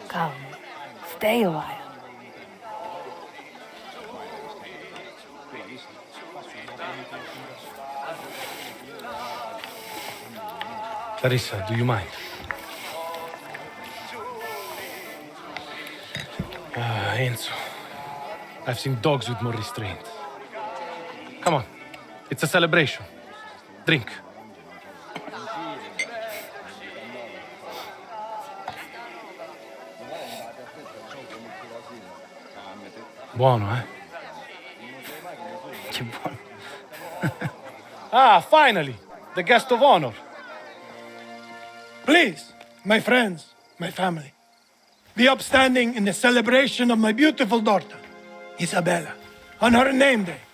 Come, stay a while. Larissa, do you mind? Enzo. I've seen dogs with more restraint. Come on. It's a celebration. Drink. Buono, eh? Che buono. Ah, finally! The guest of honor. Please, my friends, my family, be upstanding in the celebration of my beautiful daughter, Isabella, on her name day.